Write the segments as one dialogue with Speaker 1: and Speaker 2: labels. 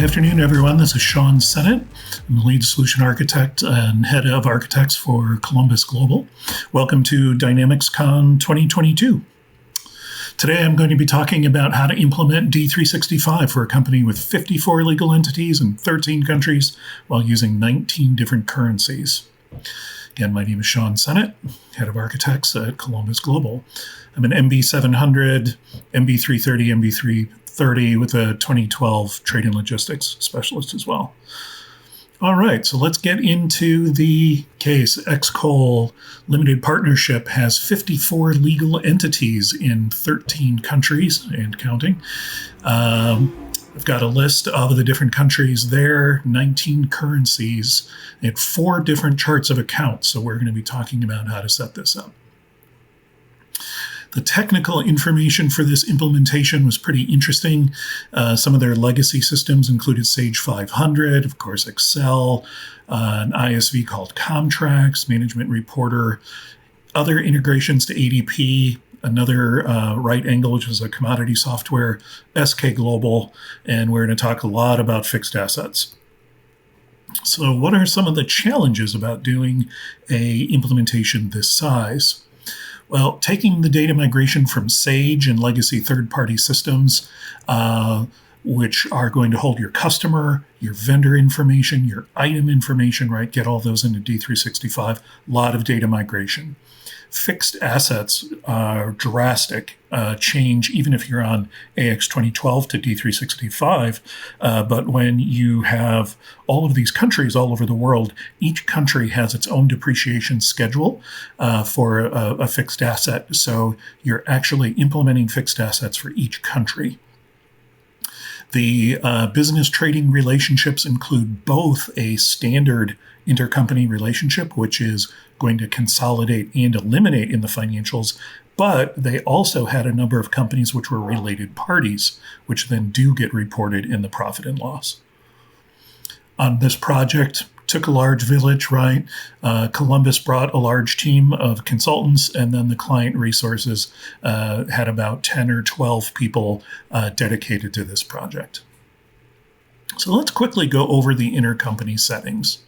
Speaker 1: Good afternoon, everyone. This is Sean Sennott. I'm the lead solution architect and head of architects for Columbus Global. Welcome to DynamicsCon 2022. Today, I'm going to be talking about how to implement D365 for a company with 54 legal entities in 13 countries while using 19 different currencies. Again, my name is Sean Sennott, head of architects at Columbus Global. I'm an MB 700, MB 330, MB 330 with a 2012 trade and logistics specialist as well. All right, so let's get into the case. XCOL Limited Partnership has 54 legal entities in 13 countries and counting. I've got a list of the different countries there, 19 currencies, and 4 different charts of accounts. So we're going to be talking about how to set this up. The technical information for this implementation was pretty interesting. Some of their legacy systems included Sage 500, of course, Excel, an ISV called Comtrax, Management Reporter, other integrations to ADP, another Right Angle, which is a commodity software, SK Global, and we're going to talk a lot about fixed assets. So what are some of the challenges about doing a implementation this size? Well, taking the data migration from Sage and legacy third-party systems, which are going to hold your customer, your vendor information, your item information, right? Get all those into D365, a lot of data migration. Fixed assets are drastic change, even if you're on AX 2012 to D365. But when you have all of these countries all over the world, each country has its own depreciation schedule for a fixed asset. So you're actually implementing fixed assets for each country. The business trading relationships include both a standard intercompany relationship, which is going to consolidate and eliminate in the financials, but they also had a number of companies which were related parties, which then do get reported in the profit and loss. On this project, took a large village, right? Columbus brought a large team of consultants, and then the client resources had about 10 or 12 people dedicated to this project. So let's quickly go over the intercompany settings.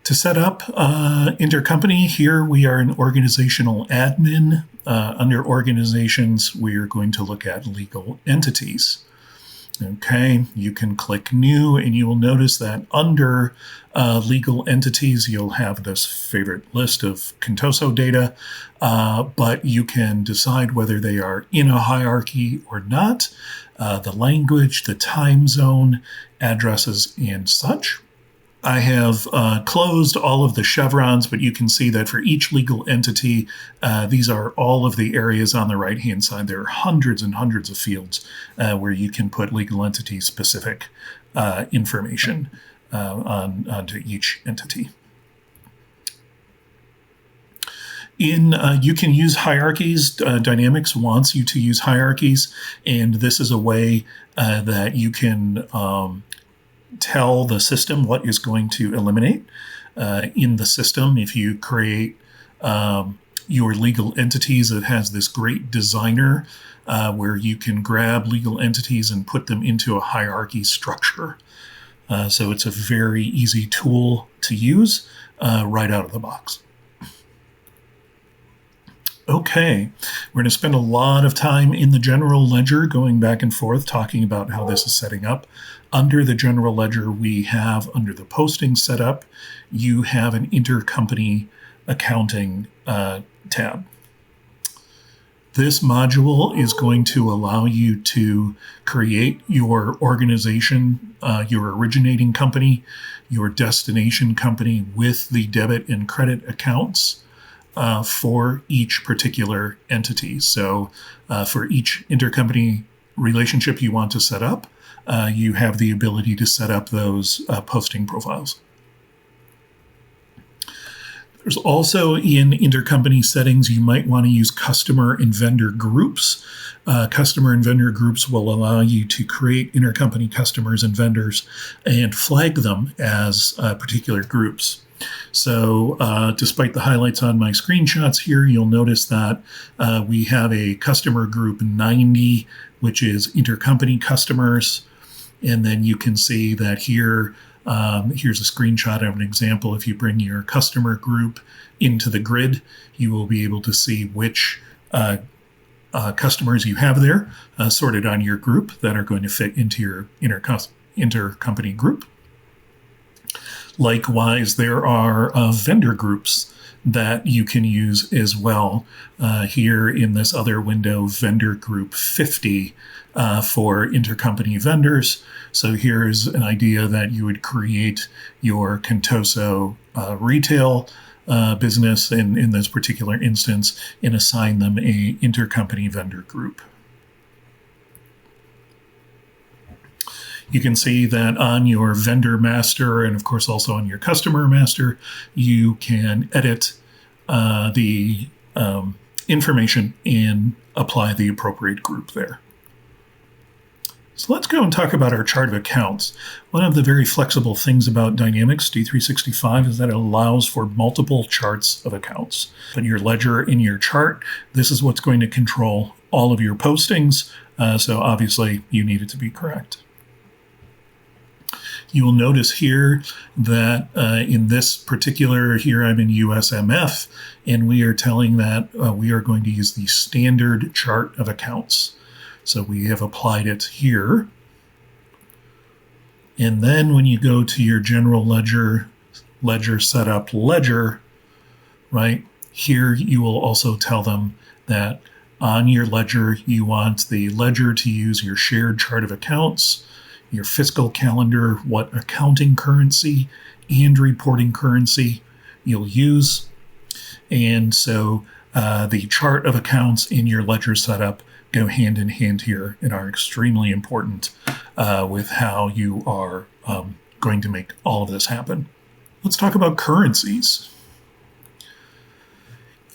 Speaker 1: To set up intercompany, here we are in organizational admin. Under organizations, we are going to look at legal entities. Okay, you can click new and you will notice that under legal entities, you'll have this favorite list of Contoso data, but you can decide whether they are in a hierarchy or not, the language, the time zone, addresses, and such. I have closed all of the chevrons, but you can see that for each legal entity, these are all of the areas on the right-hand side. There are hundreds and hundreds of fields where you can put legal entity-specific information onto each entity. You can use hierarchies. Dynamics wants you to use hierarchies, and this is a way that you can tell the system what is going to eliminate in the system. If you create your legal entities, it has this great designer where you can grab legal entities and put them into a hierarchy structure. So it's a very easy tool to use right out of the box. Okay, we're going to spend a lot of time in the general ledger going back and forth talking about how this is setting up. Under the general ledger, we have, under the posting setup, you have an intercompany accounting tab. This module is going to allow you to create your organization, your originating company, your destination company with the debit and credit accounts for each particular entity. So for each intercompany relationship you want to set up, you have the ability to set up those posting profiles. There's also in intercompany settings, you might want to use customer and vendor groups. Customer and vendor groups will allow you to create intercompany customers and vendors and flag them as particular groups. So despite the highlights on my screenshots here, you'll notice that we have a customer group 90, which is intercompany customers. And then you can see that here, here's a screenshot of an example. If you bring your customer group into the grid, you will be able to see which customers you have there sorted on your group that are going to fit into your intercompany group. Likewise, there are vendor groups that you can use as well. Here in this other window, vendor group 50 for intercompany vendors. So here's an idea that you would create your Contoso retail business in this particular instance and assign them a intercompany vendor group. You can see that on your vendor master and of course also on your customer master, you can edit the information and apply the appropriate group there. So let's go and talk about our chart of accounts. One of the very flexible things about Dynamics D365 is that it allows for multiple charts of accounts. But your ledger in your chart, this is what's going to control all of your postings. So obviously you need it to be correct. You will notice here that in this particular, here I'm in USMF, and we are telling that we are going to use the standard chart of accounts. So we have applied it here. And then when you go to your general ledger setup ledger, right, here you will also tell them that on your ledger, you want the ledger to use your shared chart of accounts, your fiscal calendar, what accounting currency and reporting currency you'll use. And so the chart of accounts in your ledger setup go hand in hand here and are extremely important with how you are going to make all of this happen. Let's talk about currencies.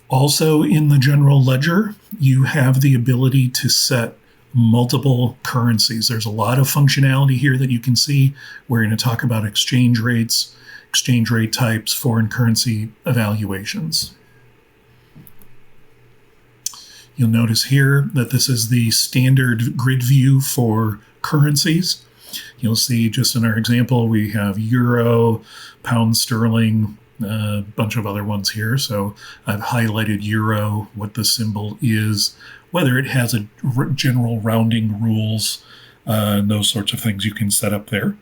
Speaker 1: Also in the general ledger, you have the ability to set multiple currencies. There's a lot of functionality here that you can see. We're going to talk about exchange rates, exchange rate types, foreign currency evaluations. You'll notice here that this is the standard grid view for currencies. You'll see just in our example, we have euro, pound sterling, a bunch of other ones here. So I've highlighted euro, what the symbol is, whether it has a general rounding rules, and those sorts of things you can set up there.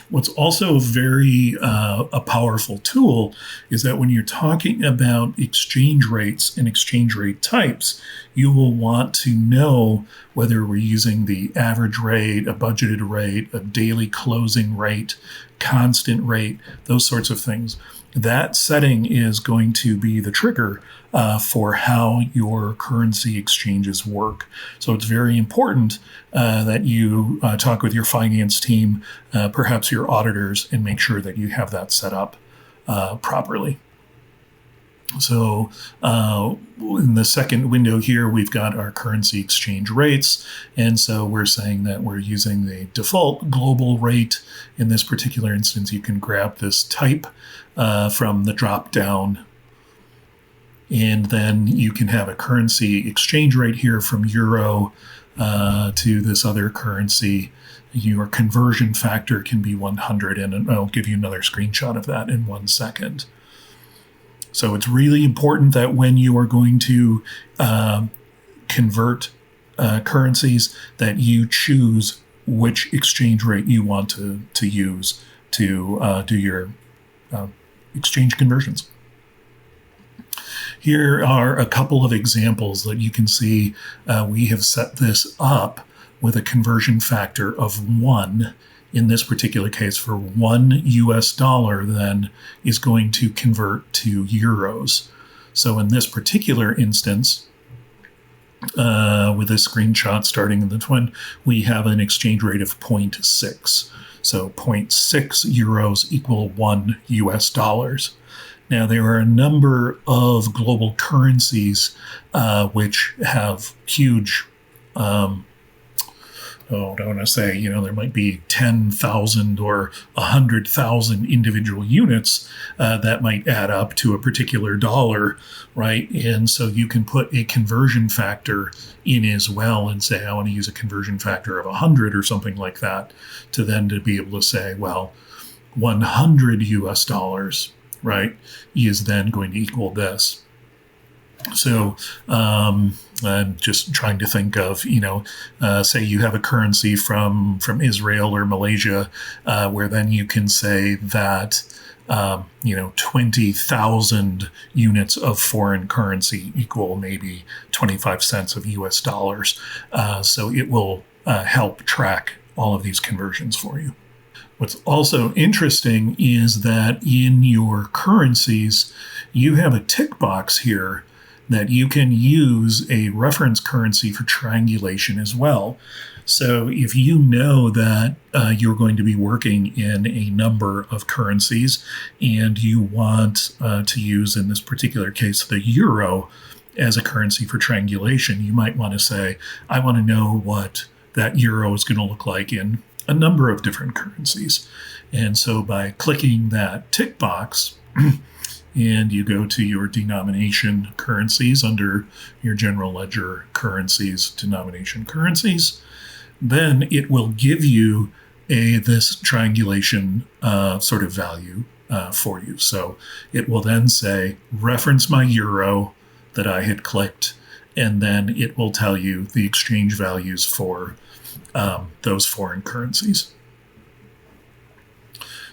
Speaker 1: What's also very a powerful tool is that when you're talking about exchange rates and exchange rate types, you will want to know whether we're using the average rate, a budgeted rate, a daily closing rate, constant rate, those sorts of things. That setting is going to be the trigger for how your currency exchanges work. So it's very important that you talk with your finance team, perhaps your auditors, and make sure that you have that set up properly. So in the second window here, we've got our currency exchange rates. And so we're saying that we're using the default global rate. In this particular instance, you can grab this type from the drop down. And then you can have a currency exchange rate here from euro to this other currency. Your conversion factor can be 100, and I'll give you another screenshot of that in 1 second. So it's really important that when you are going to convert currencies, that you choose which exchange rate you want to use to do your exchange conversions. Here are a couple of examples that you can see. We have set this up with a conversion factor of 1. In this particular case, for $1 US then is going to convert to euros. So in this particular instance, with this screenshot starting in the twin, we have an exchange rate of 0.6. So 0.6 euros equal $1 US. Now, there are a number of global currencies which have huge I don't want to say, there might be 10,000 or 100,000 individual units that might add up to a particular dollar, right? And so you can put a conversion factor in as well and say, I want to use a conversion factor of 100 or something like that to be able to say, well, 100 US dollars, right, is then going to equal this. So I'm just trying to think of, say you have a currency from Israel or Malaysia, where then you can say that, 20,000 units of foreign currency equal maybe 25 cents of US dollars. So it will help track all of these conversions for you. What's also interesting is that in your currencies, you have a tick box here that you can use a reference currency for triangulation as well. So if you know that you're going to be working in a number of currencies and you want to use, in this particular case, the euro as a currency for triangulation, you might want to say, I want to know what that euro is going to look like in a number of different currencies. And so by clicking that tick box, and you go to your denomination currencies under your general ledger currencies, denomination currencies, then it will give you this triangulation sort of value for you. So it will then say, reference my euro that I had clicked, and then it will tell you the exchange values for those foreign currencies.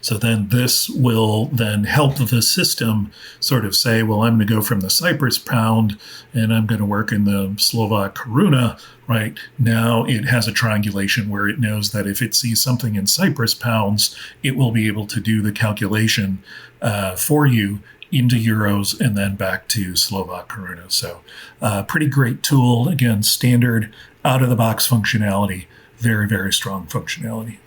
Speaker 1: So then this will then help the system sort of say, well, I'm going to go from the Cyprus pound and I'm going to work in the Slovak koruna, right? Now it has a triangulation where it knows that if it sees something in Cyprus pounds, it will be able to do the calculation for you into euros and then back to Slovak koruna. So pretty great tool. Again, standard out-of-the-box functionality, very, very strong functionality.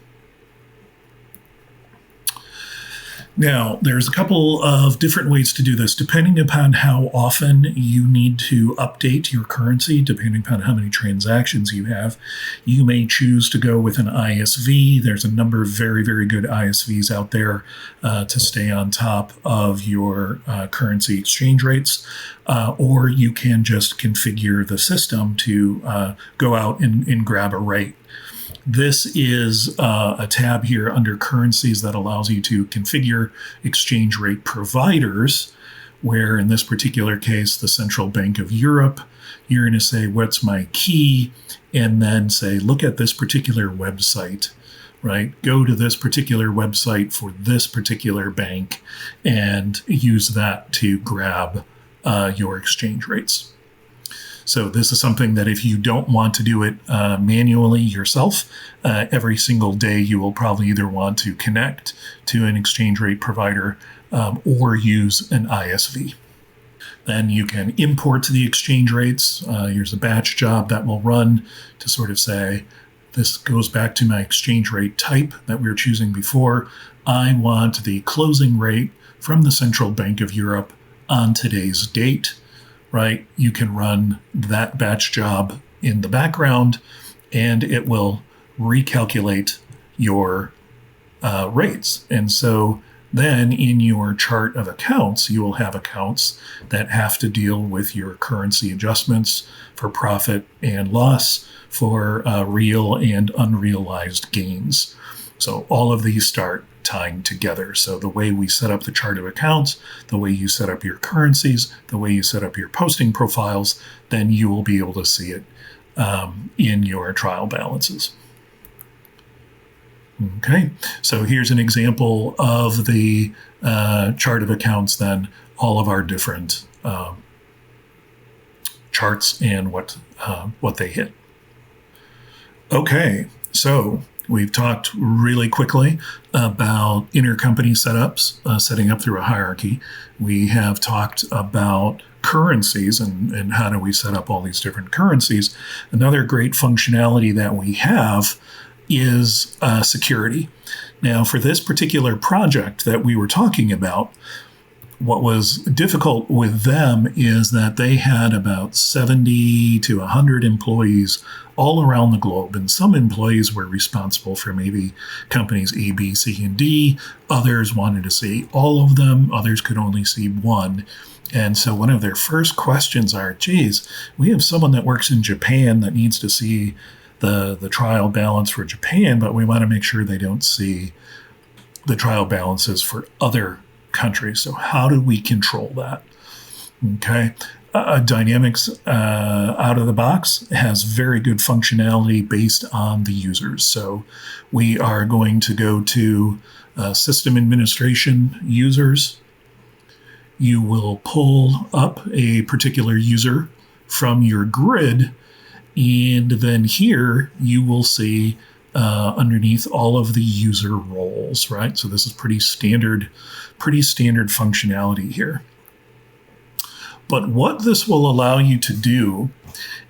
Speaker 1: Now, there's a couple of different ways to do this, depending upon how often you need to update your currency, depending upon how many transactions you have. You may choose to go with an ISV. There's a number of very, very good ISVs out there to stay on top of your currency exchange rates. Or you can just configure the system to go out and grab a rate. This is a tab here under currencies that allows you to configure exchange rate providers, where in this particular case, the Central Bank of Europe, you're going to say, what's my key? And then say, look at this particular website, right? Go to this particular website for this particular bank and use that to grab your exchange rates. So this is something that if you don't want to do it manually yourself, every single day you will probably either want to connect to an exchange rate provider or use an ISV. Then you can import the exchange rates. Here's a batch job that will run to sort of say, this goes back to my exchange rate type that we were choosing before. I want the closing rate from the Central Bank of Europe on today's date. Right? You can run that batch job in the background and it will recalculate your rates. And so then in your chart of accounts, you will have accounts that have to deal with your currency adjustments for profit and loss, for real and unrealized gains. So all of these start tying together. So the way we set up the chart of accounts, the way you set up your currencies, the way you set up your posting profiles, then you will be able to see it in your trial balances. Okay, so here's an example of the chart of accounts, then all of our different charts and what they hit. Okay, so we've talked really quickly about intercompany setups, setting up through a hierarchy. We have talked about currencies and how do we set up all these different currencies. Another great functionality that we have is security. Now, for this particular project that we were talking about, What was difficult with them is that they had about 70 to 100 employees all around the globe. And some employees were responsible for maybe companies A, B, C, and D. Others wanted to see all of them. Others could only see one. And so one of their first questions are, geez, we have someone that works in Japan that needs to see the trial balance for Japan, but we want to make sure they don't see the trial balances for other countries. So how do we control that? Okay. Dynamics out of the box has very good functionality based on the users. So we are going to go to system administration users. You will pull up a particular user from your grid, and then here you will see underneath all of the user roles, right? So this is pretty standard functionality here. But what this will allow you to do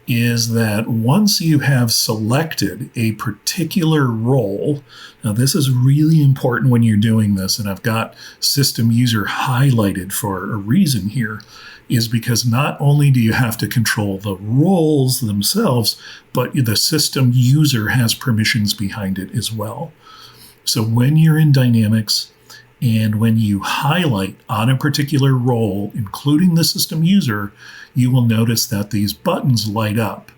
Speaker 1: is that once you have selected a particular role, now this is really important when you're doing this, and I've got system user highlighted for a reason here, is because not only do you have to control the roles themselves, but the system user has permissions behind it as well. So when you're in Dynamics and when you highlight on a particular role, including the system user, you will notice that these buttons light up.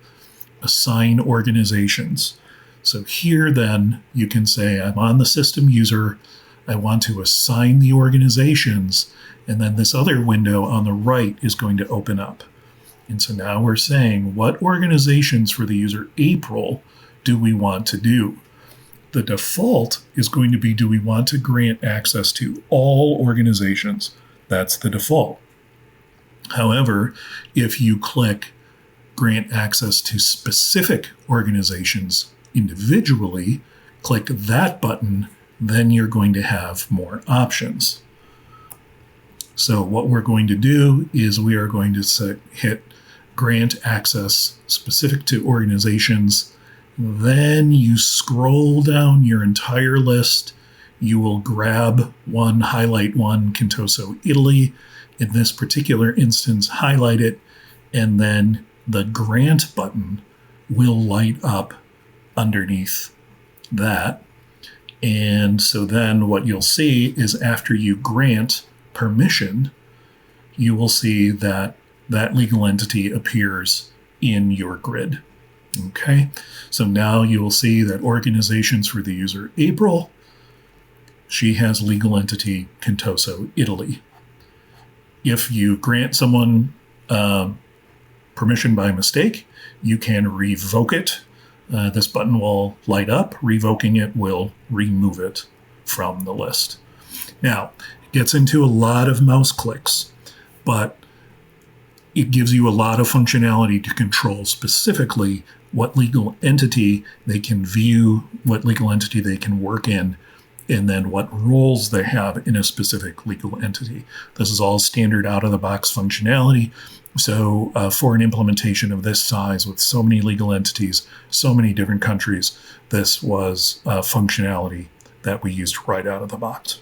Speaker 1: Assign organizations. So here then you can say, I'm on the system user, I want to assign the organizations, and then this other window on the right is going to open up. And so now we're saying, what organizations for the user April do we want to do? The default is going to be, do we want to grant access to all organizations? That's the default. However, if you click grant access to specific organizations individually, click that button, then you're going to have more options. So what we're going to do is we are going to hit grant access specific to organizations. Then you scroll down your entire list. You will grab one, highlight one, Contoso, Italy. In this particular instance, highlight it, and then the grant button will light up underneath that. And so then what you'll see is after you grant permission, you will see that that legal entity appears in your grid. Okay, so now you will see that organizations for the user April, she has legal entity Contoso, Italy. If you grant someone permission by mistake, you can revoke it. This button will light up. Revoking it will remove it from the list. Now, it gets into a lot of mouse clicks, but it gives you a lot of functionality to control specifically what legal entity they can view, what legal entity they can work in, and then what roles they have in a specific legal entity. This is all standard out-of-the-box functionality. So for an implementation of this size with so many legal entities, so many different countries, this was functionality that we used right out of the box.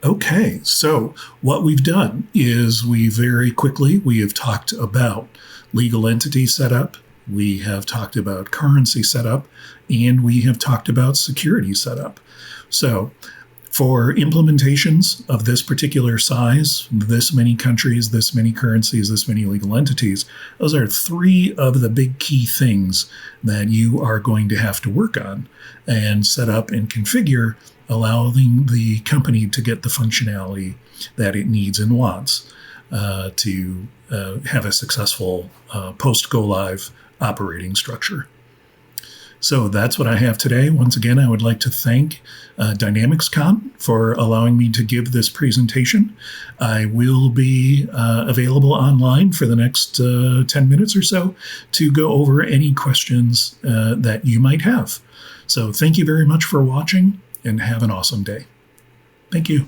Speaker 1: Okay, so what we've done is we have talked about legal entity setup, we have talked about currency setup, and we have talked about security setup. So for implementations of this particular size, this many countries, this many currencies, this many legal entities, those are three of the big key things that you are going to have to work on and set up and configure, allowing the company to get the functionality that it needs and wants to have a successful post-go-live operating structure. So that's what I have today. Once again, I would like to thank DynamicsCon for allowing me to give this presentation. I will be available online for the next 10 minutes or so to go over any questions that you might have. So thank you very much for watching and have an awesome day. Thank you.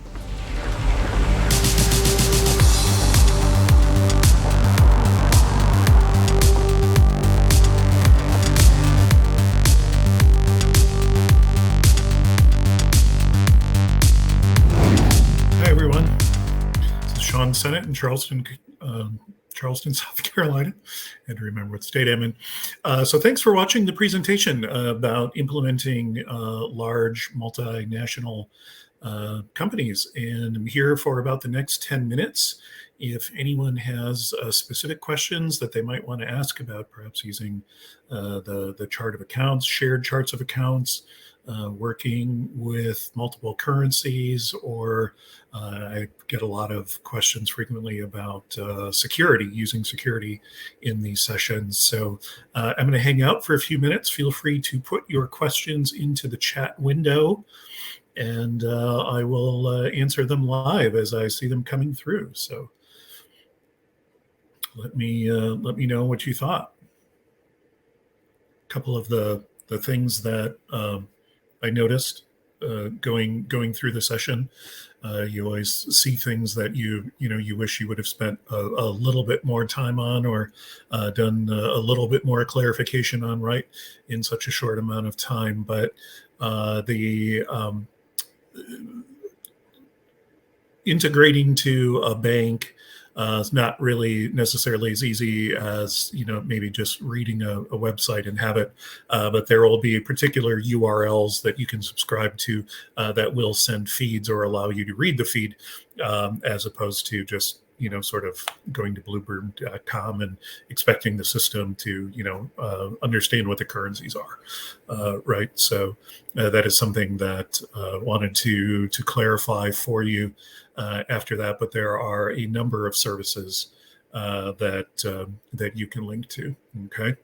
Speaker 1: Sennott in Charleston, South Carolina. I had to remember what state I'm in. So thanks for watching the presentation about implementing large multinational companies. And I'm here for about the next 10 minutes. If anyone has specific questions that they might want to ask about, perhaps using the chart of accounts, shared charts of accounts, working with multiple currencies, or I get a lot of questions frequently about security, using security in these sessions. So I'm going to hang out for a few minutes. Feel free to put your questions into the chat window, and I will answer them live as I see them coming through. So let me know what you thought. A couple of the things that I noticed going through the session. You always see things that you wish you would have spent a little bit more time on, or done a little bit more clarification on, right, in such a short amount of time. But the integrating to a bank is not really necessarily as easy as maybe just reading a website and have it, but there will be particular URLs that you can subscribe to that will send feeds or allow you to read the feed, as opposed to just sort of going to bluebird.com and expecting the system to understand what the currencies are, right? So that is something that wanted to clarify for you after that. But there are a number of services that you can link to. Okay.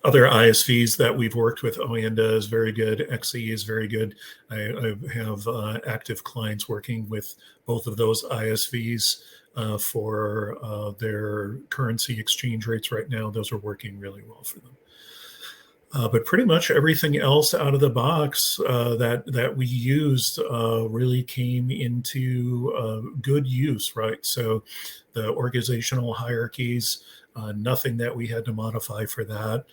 Speaker 1: Other ISVs that we've worked with, Oanda is very good, XE is very good. I have active clients working with both of those ISVs for their currency exchange rates right now. Those are working really well for them. But pretty much everything else out of the box that we used really came into good use, right? So the organizational hierarchies, nothing that we had to modify for that.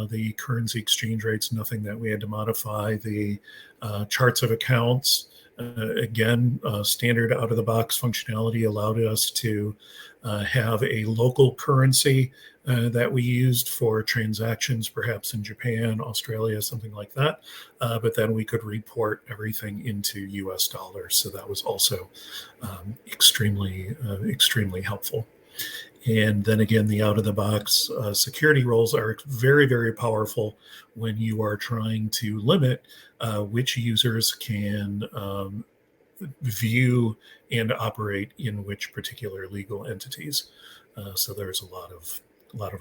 Speaker 1: The currency exchange rates, nothing that we had to modify. The charts of accounts, again, standard out of the box functionality allowed us to have a local currency that we used for transactions, perhaps in Japan, Australia, something like that. But then we could report everything into US dollars. So that was also extremely helpful. And then again, the out-of-the-box security roles are very, very powerful when you are trying to limit which users can view and operate in which particular legal entities. So there's a lot of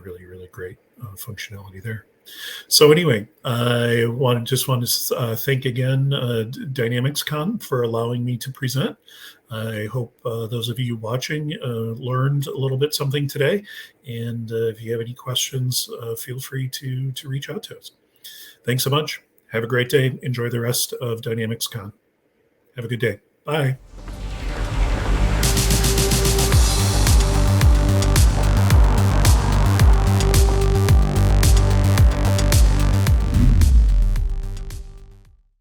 Speaker 1: really, really great functionality there. So anyway, I just want to thank again DynamicsCon for allowing me to present. I hope those of you watching learned a little bit something today. And if you have any questions, feel free to reach out to us. Thanks so much. Have a great day. Enjoy the rest of DynamicsCon. Have a good day. Bye.